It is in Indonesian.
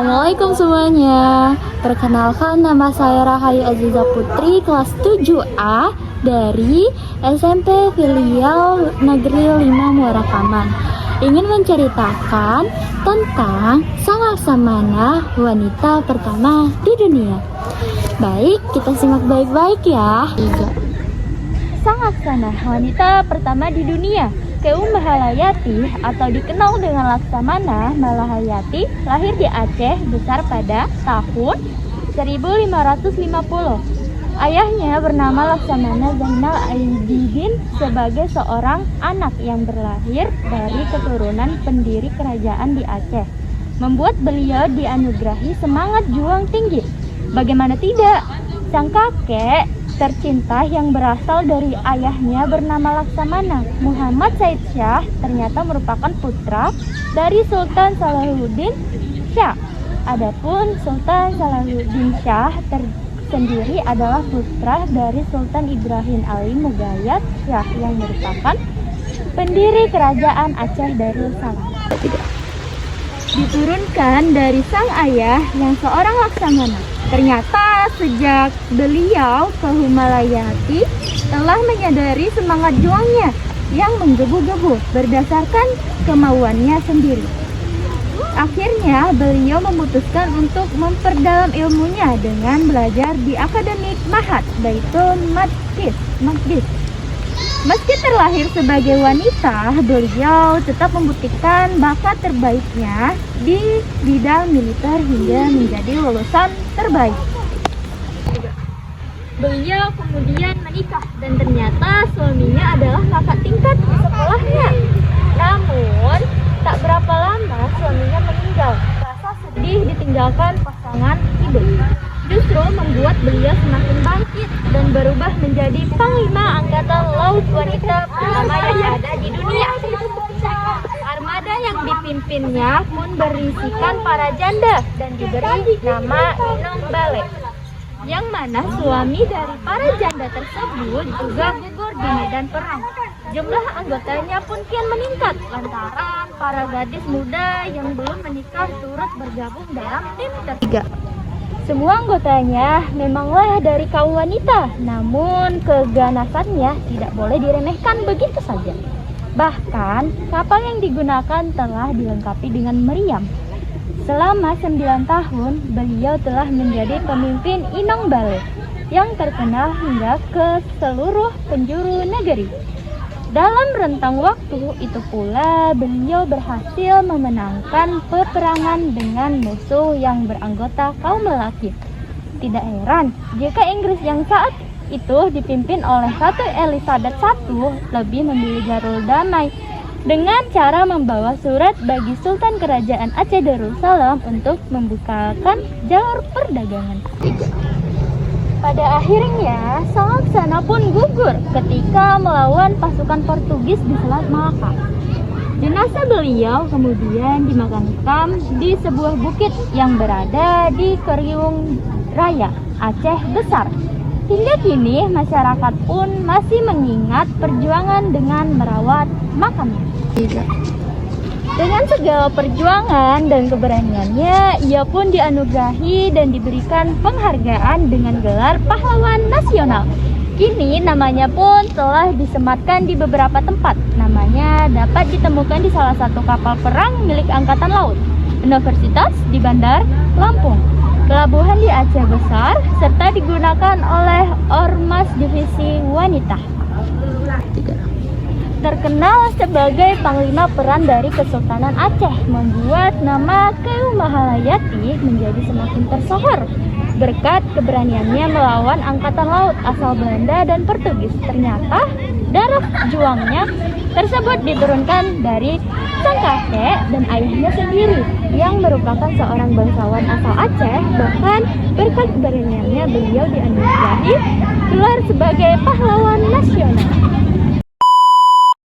Assalamualaikum semuanya. Perkenalkan, nama saya Rahayu Aziza Putri, kelas 7A dari SMP Filial Negeri 5 Muara Kaman. Ingin menceritakan tentang Sang Laksamana, wanita pertama di dunia. Baik, kita simak baik-baik ya. Sang Laksamana, wanita pertama di dunia. Keum Mahalayati atau dikenal dengan Laksamana Malahayati lahir di Aceh Besar pada tahun 1550. Ayahnya bernama Laksamana Zainal Abidin sebagai seorang anak yang berlahir dari keturunan pendiri kerajaan di Aceh, membuat beliau dianugerahi semangat juang tinggi. Bagaimana tidak, sang kakek tercinta yang berasal dari ayahnya bernama Laksamana, Muhammad Said Shah, ternyata merupakan putra dari Sultan Salahuddin Shah. Adapun Sultan Salahuddin Shah sendiri adalah putra dari Sultan Ibrahim Ali Mugayat Shah yang merupakan pendiri kerajaan Aceh Darussalam. Diturunkan dari sang ayah yang seorang Laksamana. Ternyata sejak beliau ke Humalayati telah menyadari semangat juangnya yang menggebu-gebu berdasarkan kemauannya sendiri. Akhirnya beliau memutuskan untuk memperdalam ilmunya dengan belajar di Akademi Mahat Baitul Maqdis. Meski terlahir sebagai wanita, beliau tetap membuktikan bakat terbaiknya di bidang militer hingga menjadi lulusan terbaik. Beliau kemudian menikah dan ternyata suaminya adalah kakak tingkat di sekolahnya. Namun, tak berapa lama suaminya meninggal. Rasa sedih ditinggalkan pasangan hidup justru membuat beliau semakin bangkit dan berubah menjadi Panglima Angkatan Laut wanita pertama yang ada di dunia. Armada yang dipimpinnya pun berisikan para janda dan diberi nama Inong Bale, yang mana suami dari para janda tersebut juga gugur di medan perang. Jumlah anggotanya pun kian meningkat lantaran para gadis muda yang belum menikah turut bergabung dalam tim ketiga. Semua anggotanya memanglah dari kaum wanita, namun keganasannya tidak boleh diremehkan begitu saja. Bahkan, kapal yang digunakan telah dilengkapi dengan meriam. Selama 9 tahun, beliau telah menjadi pemimpin Inong Bale yang terkenal hingga ke seluruh penjuru negeri. Dalam rentang waktu itu pula, beliau berhasil memenangkan peperangan dengan musuh yang beranggota kaum lelaki. Tidak heran jika Inggris yang saat itu dipimpin oleh Ratu Elizabeth I lebih memilih jalur damai dengan cara membawa surat bagi Sultan Kerajaan Aceh Darussalam untuk membukakan jalur perdagangan. Pada akhirnya, Sang Laksamana pun gugur ketika melawan pasukan Portugis di Selat Malaka. Jenazah beliau kemudian dimakamkan di sebuah bukit yang berada di Keriung Raya, Aceh Besar. Hingga kini, masyarakat pun masih mengingat perjuangan dengan merawat makamnya. Dengan segala perjuangan dan keberaniannya, ia pun dianugerahi dan diberikan penghargaan dengan gelar pahlawan nasional. Kini namanya pun telah disematkan di beberapa tempat. Namanya dapat ditemukan di salah satu kapal perang milik Angkatan Laut, Universitas di Bandar Lampung, pelabuhan di Aceh Besar, serta digunakan oleh Ormas Divisi Wanita. Terkenal sebagai panglima peran dari Kesultanan Aceh, membuat nama Keum Mahalayati menjadi semakin tersohor berkat keberaniannya melawan Angkatan Laut asal Belanda dan Portugis. Ternyata darah juangnya tersebut diturunkan dari sang kakek dan ayahnya sendiri yang merupakan seorang bangsawan asal Aceh. Bahkan berkat keberaniannya beliau dianugerahi gelar sebagai pahlawan nasional.